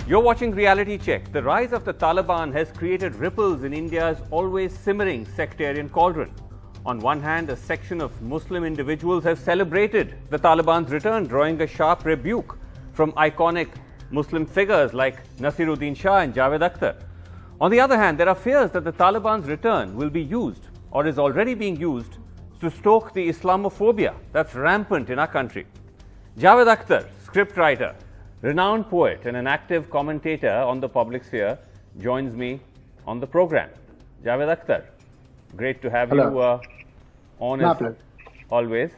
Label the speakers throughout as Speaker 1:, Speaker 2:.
Speaker 1: You're watching Reality Check. The rise of the Taliban has created ripples in India's always simmering sectarian cauldron. On one hand, a section of Muslim individuals have celebrated the Taliban's return, drawing a sharp rebuke from iconic Muslim figures like Nasiruddin Shah and Javed Akhtar. On the other hand, there are fears that the Taliban's return will be used, or is already being used, to stoke the Islamophobia that's rampant in our country. Javed Akhtar, scriptwriter, renowned poet and an active commentator on the public sphere, joins me on the program. Javed Akhtar, great to have you on as always.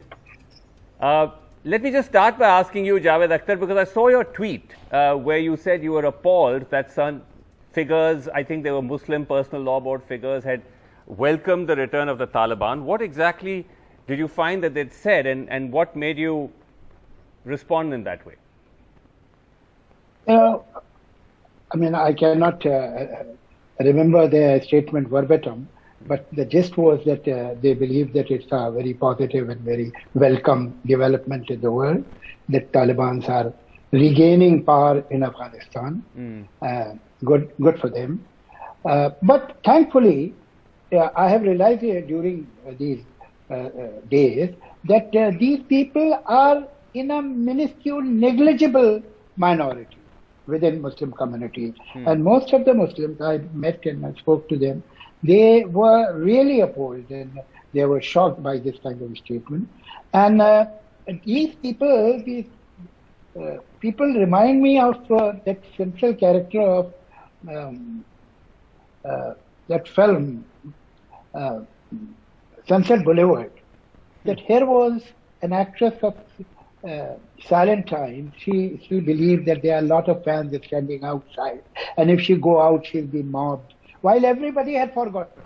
Speaker 1: Let me just start by asking you, Javed Akhtar, because I saw your tweet where you said you were appalled that some figures, I think they were Muslim personal law board figures, had welcomed the return of the Taliban. What exactly did you find that they'd said, and what made you respond in that way?
Speaker 2: I mean, I cannot remember their statement verbatim, but the gist was that they believe that it's a very positive and very welcome development in the world, that Taliban are regaining power in Afghanistan. Good for them. But thankfully, I have realized during these days that these people are in a minuscule, negligible minority within Muslim communities. And most of the Muslims I met and I spoke to them, they were really appalled and they were shocked by this kind of statement. And these people remind me of that central character of that film, Sunset Boulevard. That here was an actress of silent time. She believed that there are a lot of fans standing outside, and if she go out, she'll be mobbed, while everybody had forgotten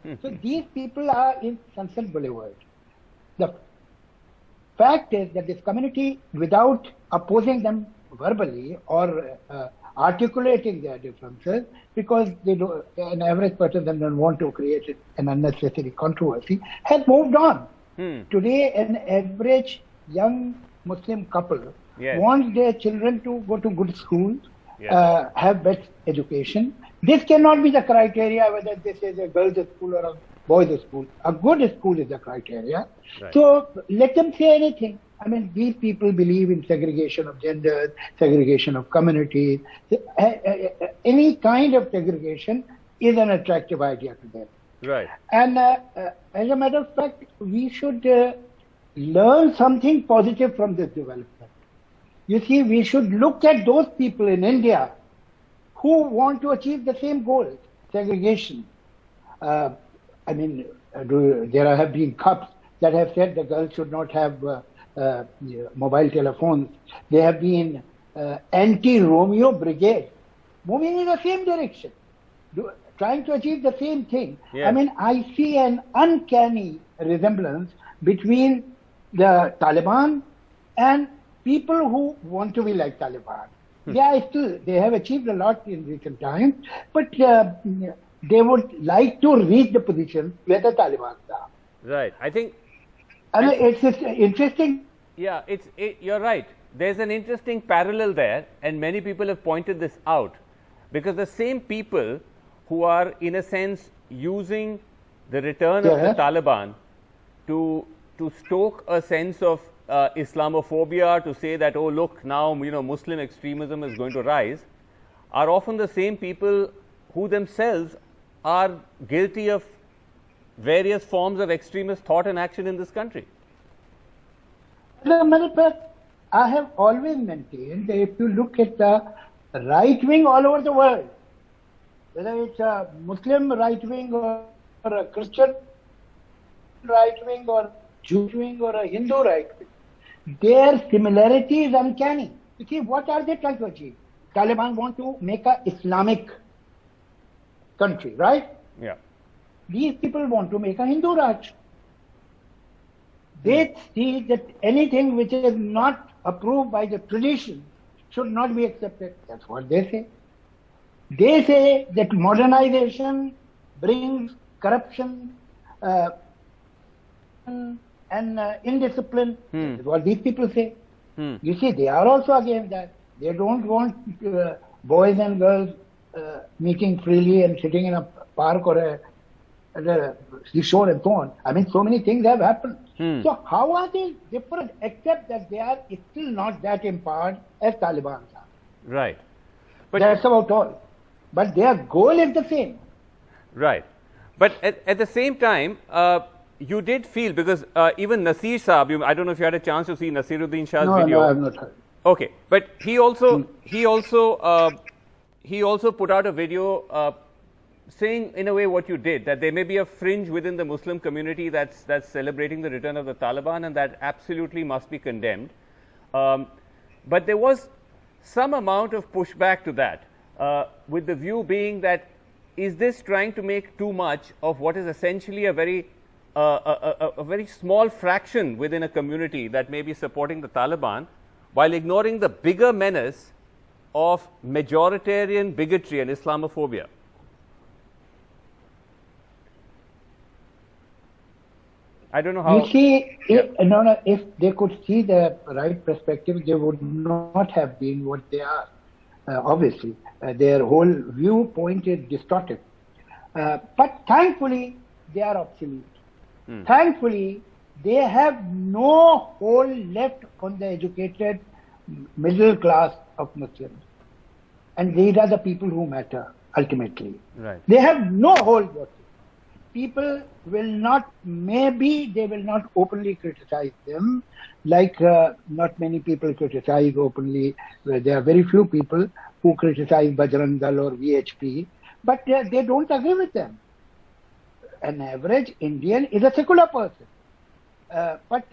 Speaker 2: her. So these people are in Sunset Boulevard. The fact is that this community, without opposing them verbally or articulating their differences, because an average person doesn't want to create an unnecessary controversy, has moved on. Today, an average young Muslim couple wants their children to go to good schools, have best education. This cannot be the criteria whether this is a girls' school or a boys' school. A good school is the criteria. Right. So let them say anything. I mean, these people believe in segregation of genders, segregation of communities. Any kind of segregation is an attractive idea to them.
Speaker 1: Right.
Speaker 2: And as a matter of fact, we should learn something positive from this development. You see, we should look at those people in India who want to achieve the same goal, segregation. I mean, there have been cups that have said the girls should not have mobile telephones. There have been anti-Romeo brigade moving in the same direction, trying to achieve the same thing. I mean, I see an uncanny resemblance between the Taliban and people who want to be like Taliban. They have achieved a lot in recent times, but they would like to reach the position where the Taliban are.
Speaker 1: Right. I think
Speaker 2: it's interesting.
Speaker 1: Yeah, you're right. There's an interesting parallel there, and many people have pointed this out, because the same people who are, in a sense, using the return of the Taliban to stoke a sense of Islamophobia, to say that, oh, look, now, Muslim extremism is going to rise, are often the same people who themselves are guilty of various forms of extremist thought and action in this country.
Speaker 2: As a matter of fact, I have always maintained that if you look at the right wing all over the world, whether it's a Muslim right wing or a Christian right wing or Jewish wing or a Hindu right wing, their similarity is uncanny. You see, what are they trying to achieve? Taliban want to make an Islamic country, right?
Speaker 1: Yeah.
Speaker 2: These people want to make a Hindu Raj. They see that anything which is not approved by the tradition should not be accepted. That's what they say. They say that modernization brings corruption and indiscipline. That's what these people say. You see, they are also against that. They don't want boys and girls meeting freely and sitting in a park or a seashore and so on. I mean, so many things have happened. So how are they different, except that they are still not that empowered as Taliban are?
Speaker 1: Right. But
Speaker 2: that's about all. But their goal is the same.
Speaker 1: Right. But at the same time, you did feel, because even Nasir Saab, I don't know if you had a chance to see Nasiruddin Shah's video.
Speaker 2: No, I have not heard.
Speaker 1: Okay, but he also put out a video saying, in a way, what you did, that there may be a fringe within the Muslim community that's celebrating the return of the Taliban, and that absolutely must be condemned. But there was some amount of pushback to that, with the view being that, is this trying to make too much of what is essentially a very small fraction within a community that may be supporting the Taliban, while ignoring the bigger menace of majoritarian bigotry and Islamophobia? I don't know how.
Speaker 2: You see, if they could see the right perspective, they would not have been what they are. Obviously, their whole viewpoint is distorted. But thankfully, they are obsolete. Thankfully, they have no hold left on the educated middle class of Muslims. And these are the people who matter, ultimately.
Speaker 1: Right.
Speaker 2: They have no hold whatsoever. People will not, maybe they will not openly criticize them, like not many people criticize openly. There are very few people who criticize Bajrang Dal or VHP, but they don't agree with them. An average Indian is a secular person, but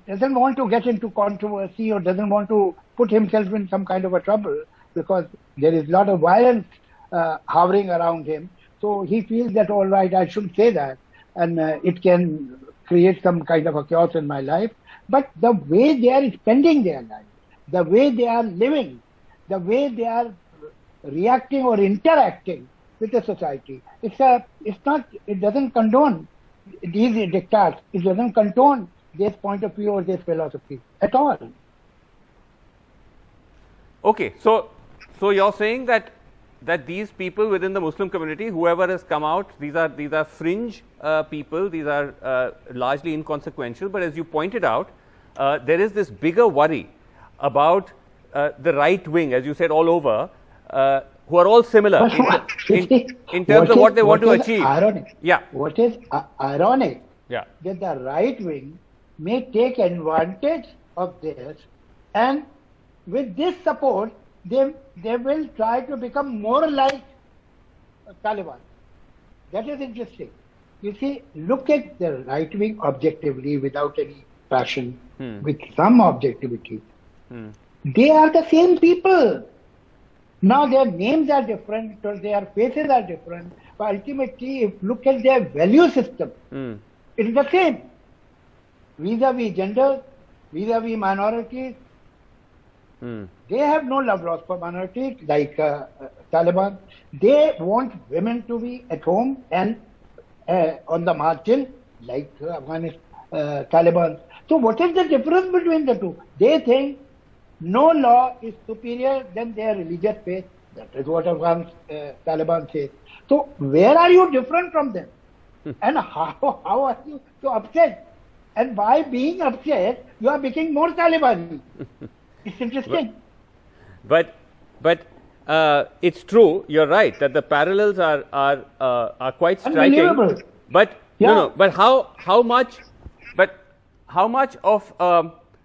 Speaker 2: doesn't want to get into controversy or doesn't want to put himself in some kind of a trouble, because there is a lot of violence hovering around him. So he feels that, all right, I should say that, and it can create some kind of a chaos in my life. But the way they are spending their life, the way they are living, the way they are reacting or interacting with the society, it doesn't condone these diktats. It doesn't condone this point of view or this philosophy at all.
Speaker 1: Okay, so you're saying that these people within the Muslim community, whoever has come out, these are fringe people, these are largely inconsequential, but as you pointed out, there is this bigger worry about the right wing, as you said, all over, who are all similar in terms of what they want to achieve.
Speaker 2: Ironic.
Speaker 1: Yeah.
Speaker 2: What is ironic?
Speaker 1: Yeah.
Speaker 2: That the right wing may take advantage of this, and with this support, they will try to become more like Taliban. That is interesting. You see, look at the right wing objectively, without any passion, with some objectivity. They are the same people. Now their names are different, or their faces are different, but ultimately, if you look at their value system, it is the same. Vis-a-vis gender, vis-a-vis minorities, they have no love lost for minorities like Taliban. They want women to be at home and on the margin like Afghanistan-Taliban. So what is the difference between the two? They think no law is superior than their religious faith. That is what Afghan-Taliban says. So where are you different from them? And how are you so upset? And by being upset, you are becoming more Taliban. It's interesting.
Speaker 1: But it's true. You're right that the parallels are quite striking. But
Speaker 2: yeah.
Speaker 1: But how much of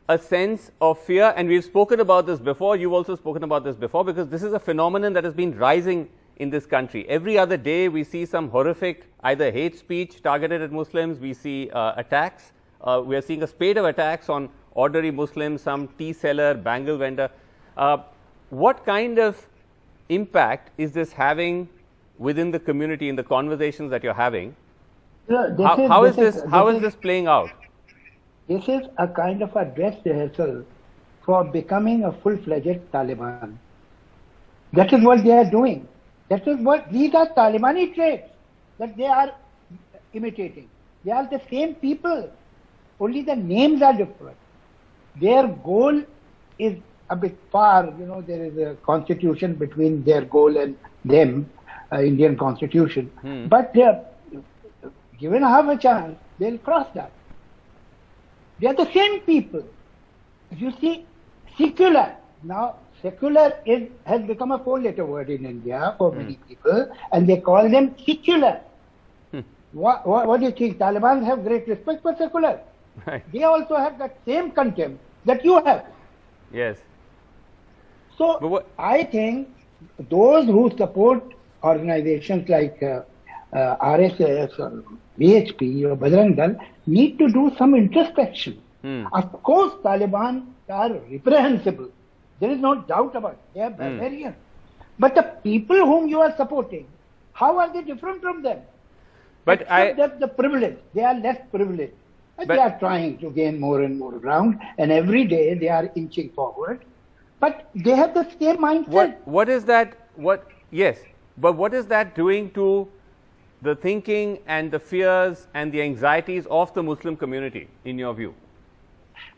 Speaker 1: a sense of fear? And we've spoken about this before. You've also spoken about this before, because this is a phenomenon that has been rising in this country. Every other day, we see some horrific either hate speech targeted at Muslims. We see attacks. We are seeing a spate of attacks on ordinary Muslims, some tea seller, bangle vendor. What kind of impact is this having within the community in the conversations that you're having? How is this playing out?
Speaker 2: This is a kind of a dress rehearsal for becoming a full-fledged Taliban. That is what they are doing. That is what these are Talibani traits that they are imitating. They are the same people, only the names are different. Their goal is a bit far. You know, there is a constitution between their goal and them, Indian constitution. But they are given half a chance, they'll cross that. They are the same people. You see, secular. Now, secular has become a four-letter word in India for many people, and they call them secular. What do you think? Taliban have great respect for secular.
Speaker 1: Right.
Speaker 2: They also have that same contempt that you have.
Speaker 1: Yes.
Speaker 2: So, I think those who support organizations like RSS or BHP or Bajrang Dal need to do some introspection. Of course, Taliban are reprehensible. There is no doubt about it. They are barbarians. But the people whom you are supporting, how are they different from them?
Speaker 1: But
Speaker 2: Except the privilege. They are less privileged. But they are trying to gain more and more ground, and every day they are inching forward. But they have the same mindset.
Speaker 1: What is that? Yes, but what is that doing to the thinking and the fears and the anxieties of the Muslim community, in your view?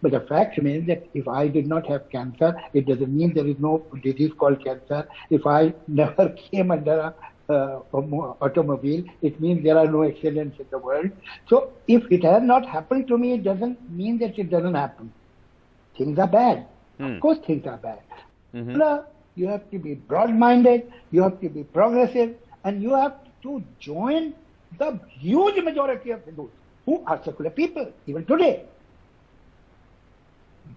Speaker 2: But the fact remains that if I did not have cancer, it doesn't mean there is no disease called cancer. If I never came under a automobile, it means there are no accidents in the world. So if it has not happened to me, it doesn't mean that it doesn't happen. Things are bad. Of course things are bad. You have to be broad-minded, you have to be progressive, and you have to join the huge majority of Hindus who are secular people, even today.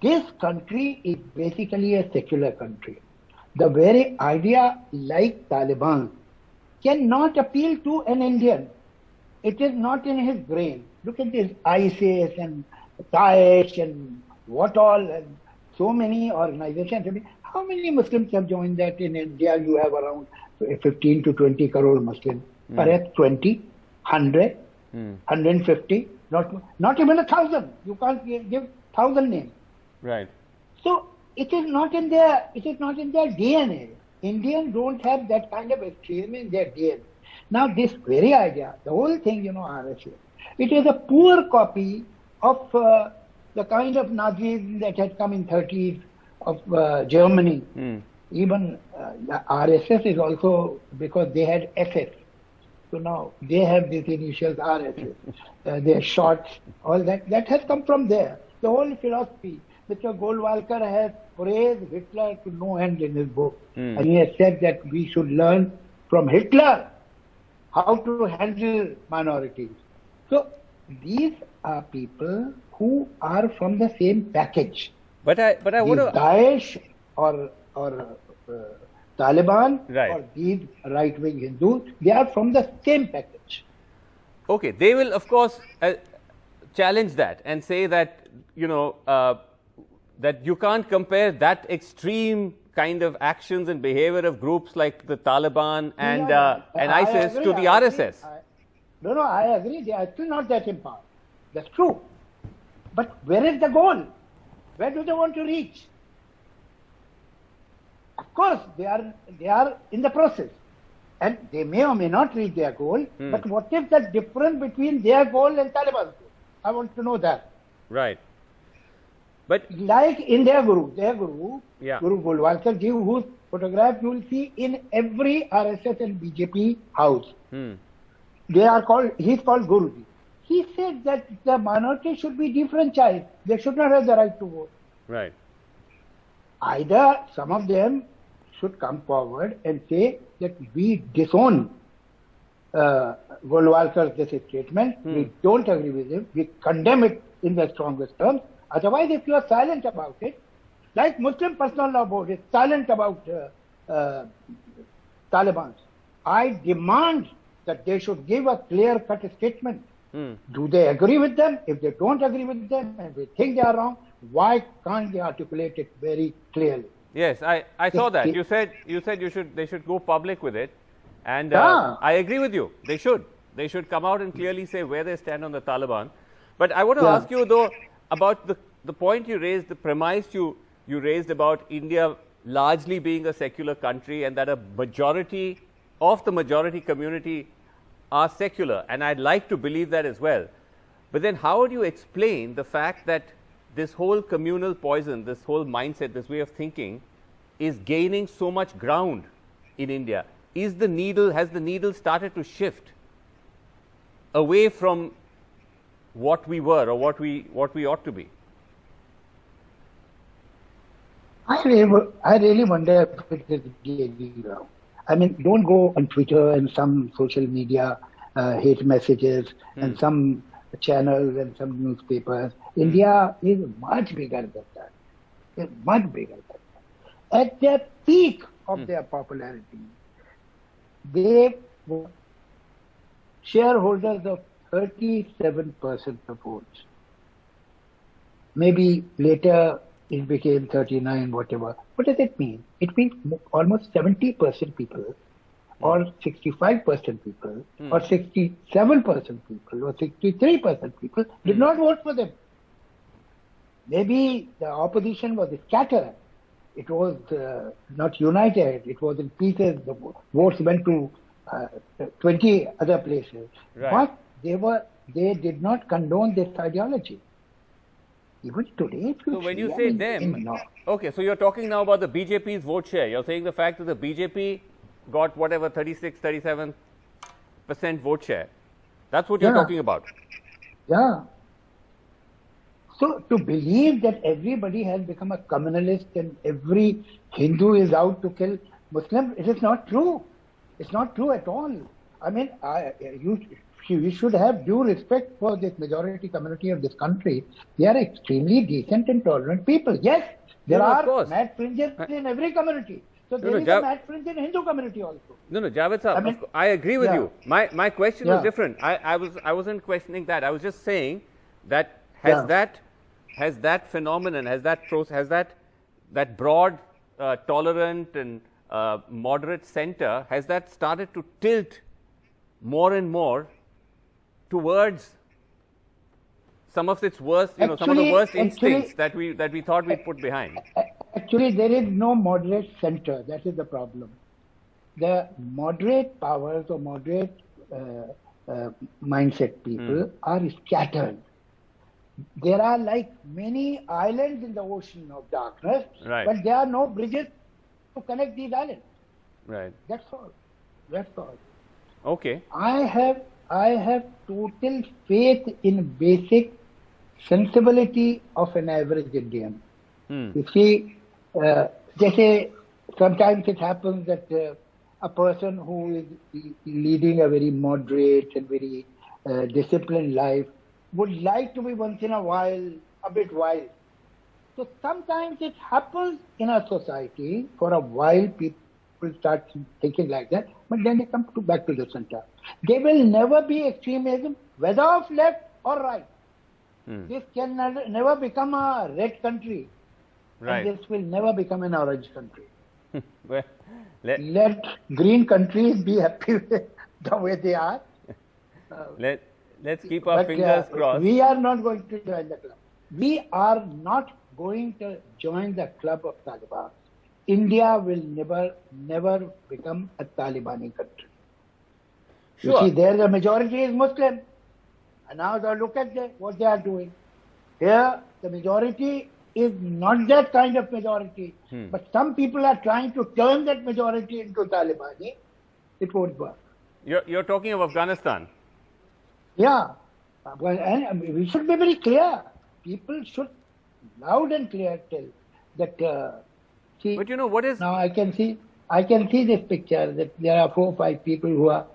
Speaker 2: This country is basically a secular country. The very idea, like Taliban, cannot appeal to an Indian. It is not in his brain. Look at this ISIS and Daesh and what all, and so many organizations. How many Muslims have joined that in India? You have around 15 to 20 crore Muslims. Perhaps 20, 100, 150, not even 1,000. You can't give 1,000 names.
Speaker 1: Right.
Speaker 2: So it is not in their DNA. Indians don't have that kind of extremism in their DNA. Now this very idea, the whole thing, RSS, it is a poor copy of the kind of Nazism that had come in 30s of Germany. Even RSS is also because they had SS. So now they have these initials RSS. Their shorts, all that has come from there. The whole philosophy. Mr. Goldwalker has praised Hitler to no end in his book. And he has said that we should learn from Hitler how to handle minorities. So these are people who are from the same package.
Speaker 1: But I want to...
Speaker 2: Daesh or Taliban
Speaker 1: right.
Speaker 2: or these right-wing Hindus, they are from the same package.
Speaker 1: Okay, they will of course challenge that and say that, that you can't compare that extreme kind of actions and behavior of groups like the Taliban and ISIS to the RSS.
Speaker 2: I agree. They are still not that in power. That's true. But where is the goal? Where do they want to reach? Of course, they are in the process. And they may or may not reach their goal. But what is the difference between their goal and Taliban's goal? I want to know that.
Speaker 1: Right. But
Speaker 2: like in their Guru
Speaker 1: yeah.
Speaker 2: Guru Goldwalker ji, whose photograph you will see in every RSS and BJP house. He's called Guruji. He said that the minority should be defranchised. They should not have the right to vote.
Speaker 1: Right.
Speaker 2: Either some of them should come forward and say that we disown Goldwalker's this statement. We don't agree with him. We condemn it in the strongest terms. Otherwise, if you are silent about it, like Muslim Personal Law Board is silent about Taliban, I demand that they should give a clear-cut statement. Do they agree with them? If they don't agree with them and they think they are wrong, why can't they articulate it very clearly?
Speaker 1: Yes, I saw that. You said they should go public with it, and I agree with you. They should come out and clearly say where they stand on the Taliban. But I want to ask you though about the point you raised, the premise you raised about India largely being a secular country and that a majority of the majority community are secular, and I'd like to believe that as well. But then how would you explain the fact that this whole communal poison, this whole mindset, this way of thinking is gaining so much ground in India? Has the needle started to shift away from what we were or what we ought to be?
Speaker 2: I really wonder if it is gaining ground. I mean, don't go on Twitter and some social media hate messages and some channels and some newspapers. India is much bigger than that. It's much bigger than that. At the peak of their popularity, they were shareholders of 37% of votes. Maybe later it became 39, whatever. What does it mean? It means almost 70% people, or 65% people, or 67% people, or 63% people did not vote for them. Maybe the opposition was scattered. It was not united. It was in pieces. The votes went to 20 other places.
Speaker 1: Right.
Speaker 2: But they did not condone this ideology. Even today, if you
Speaker 1: So when you say them, okay, so you're talking now about the BJP's vote share. You're saying the fact that the BJP got whatever 36, 37% vote share. That's what you're talking about.
Speaker 2: Yeah. So to believe that everybody has become a communalist and every Hindu is out to kill Muslims, it is not true. It's not true at all. I mean, you should have due respect for this majority community of this country. They are extremely decent and tolerant people. Yes, there are mad fringes in every community. So there is a mad fringe in Hindu community also.
Speaker 1: No, Javed Sahab, I agree with you. My question was different. I wasn't questioning that. I was just saying that has that phenomenon, has that broad, tolerant and moderate center, has that started to tilt more and more towards some of its worst, some of the worst instincts that we thought we'd put behind?
Speaker 2: Actually, there is no moderate center. That is the problem. The moderate powers or moderate mindset people are scattered. There are like many islands in the ocean of darkness, but there are no bridges to connect these islands.
Speaker 1: Right.
Speaker 2: That's all. That's all.
Speaker 1: Okay.
Speaker 2: I have total faith in basic sensibility of an average Indian. You see, sometimes it happens that a person who is leading a very moderate and very disciplined life would like to be once in a while a bit wild. So sometimes it happens in a society, for a while people start thinking like that, but then they come back to the center. There will never be extremism, whether of left or right. This can never become a red country.
Speaker 1: Right.
Speaker 2: And this will never become an orange country.
Speaker 1: Well,
Speaker 2: let green countries be happy with the way they are.
Speaker 1: Let's keep our fingers crossed.
Speaker 2: We are not going to join the club. We are not going to join the club of Taliban. India will never become a Talibani country.
Speaker 1: Sure.
Speaker 2: You see, there the majority is Muslim. And now look at what they are doing. Here, the majority is not that kind of majority. But some people are trying to turn that majority into Talibani. It won't work.
Speaker 1: You're talking of Afghanistan.
Speaker 2: Yeah. And we should be very clear. People should loud and clear tell that
Speaker 1: but what is
Speaker 2: now I can see this picture that there are 4 or 5 people who are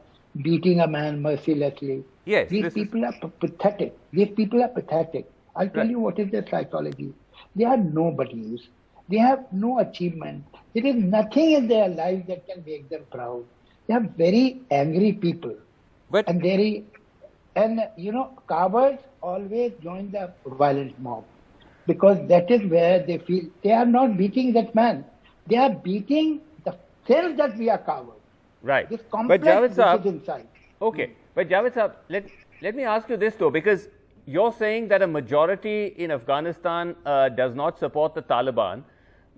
Speaker 2: beating a man mercilessly.
Speaker 1: Yes.
Speaker 2: These people are pathetic. These people are pathetic. I'll tell you what is their psychology. They are nobodies. They have no achievement. There is nothing in their life that can make them proud. They are very angry people.
Speaker 1: But
Speaker 2: cowards always join the violent mob, because that is where they feel they are not beating that man. They are beating the sense that we are cowards.
Speaker 1: Right.
Speaker 2: This complex which is inside.
Speaker 1: Okay. But Javed Sahab, let me ask you this though, because you're saying that a majority in Afghanistan does not support the Taliban,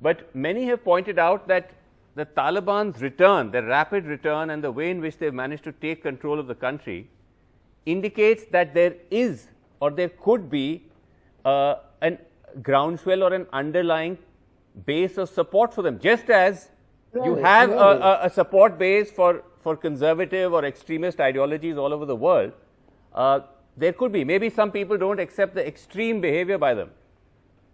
Speaker 1: but many have pointed out that the Taliban's return, their rapid return and the way in which they've managed to take control of the country indicates that there is or there could be groundswell or an underlying base of support for them, just as you have a support base for conservative or extremist ideologies all over the world. There could be, maybe some people don't accept the extreme behavior by them,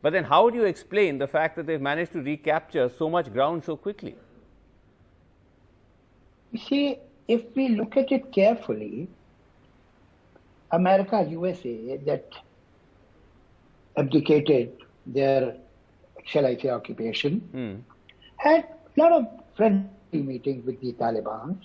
Speaker 1: but then how do you explain the fact that they've managed to recapture so much ground so quickly?
Speaker 2: You see, if we look at it carefully, America, USA, that abdicated their, shall I say, occupation, had a lot of friendly meetings with the Taliban,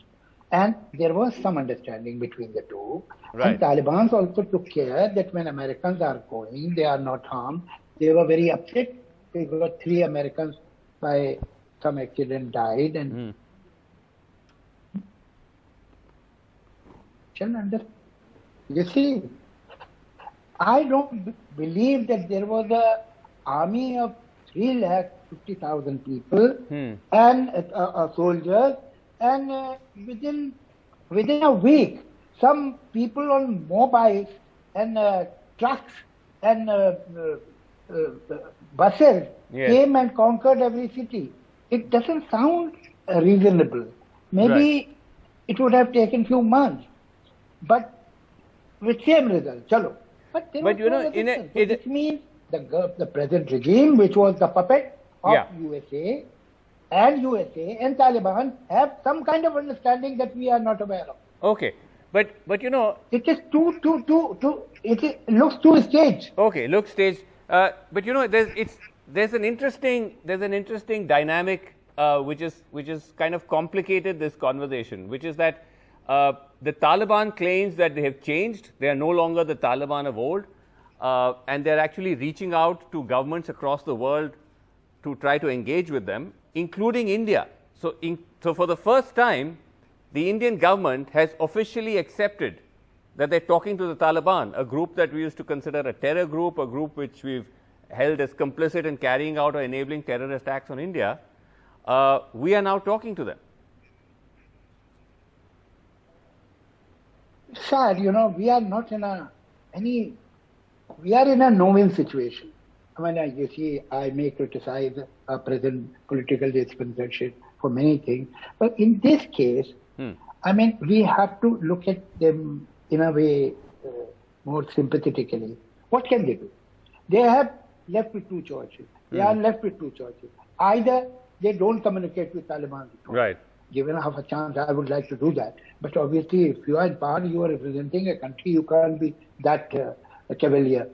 Speaker 2: and there was some understanding between the two.
Speaker 1: Right.
Speaker 2: And Taliban also took care that when Americans are going, they are not harmed. They were very upset. They got 3 Americans by some accident died, and you see, I don't believe that there was a army of 350,000 people and soldiers, and within a week, some people on mobiles and trucks and buses came and conquered every city. It doesn't sound reasonable. Maybe it would have taken few months, but with same result. Chalo. But you know, it means the present regime, which was the puppet of USA and Taliban, have some kind of understanding that we are not aware of.
Speaker 1: Okay, but you know,
Speaker 2: it is it looks too staged.
Speaker 1: Okay, looks staged. But you know, there's an interesting dynamic which is kind of complicated this conversation, which is that the Taliban claims that they have changed. They are no longer the Taliban of old, and they're actually reaching out to governments across the world to try to engage with them, including India. So for the first time, the Indian government has officially accepted that they're talking to the Taliban, a group that we used to consider a terror group, a group which we've held as complicit in carrying out or enabling terrorist acts on India. We are now talking to them.
Speaker 2: Sad, you know, we are not in we are in a no-win situation. I mean, you see, I may criticize our present political dispensation for many things, but in this case, I mean, we have to look at them in a way more sympathetically. What can they do? They have left with 2 choices. They are left with 2 choices. Either they don't communicate with Taliban.
Speaker 1: Right.
Speaker 2: Given half a chance, I would like to do that. But obviously, if you are in power, you are representing a country, you can't be that cavalier.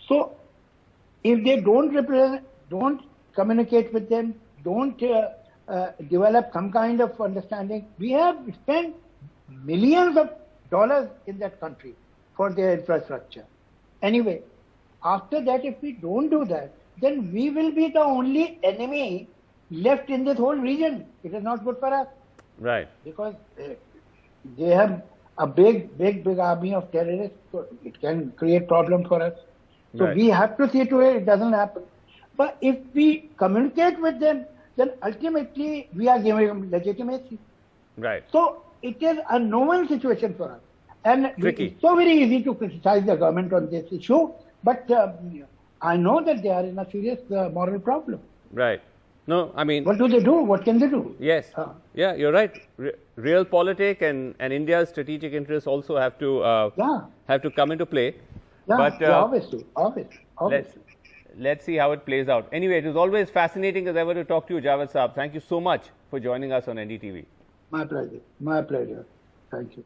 Speaker 2: So, if they don't communicate with them, don't develop some kind of understanding, we have spent millions of dollars in that country for their infrastructure. Anyway, after that, if we don't do that, then we will be the only enemy left in this whole region. It is not good for us.
Speaker 1: Right.
Speaker 2: Because they have a big army of terrorists, so it can create problems for us. So we have to see to it doesn't happen. But if we communicate with them, then ultimately we are giving them legitimacy.
Speaker 1: Right.
Speaker 2: So it is a no-win situation for us. And
Speaker 1: Tricky.
Speaker 2: It's so very easy to criticize the government on this issue, but I know that they are in a serious moral problem.
Speaker 1: Right. No, I mean,
Speaker 2: what do they do? What can they do?
Speaker 1: Yes. Yeah, you're right. Realpolitik and India's strategic interests also have to come into play.
Speaker 2: Yeah,
Speaker 1: but
Speaker 2: obviously.
Speaker 1: Let's see how it plays out. Anyway, it was always fascinating as ever to talk to you, Javed Saab. Thank you so much for joining us on NDTV.
Speaker 2: My pleasure. My pleasure. Thank you.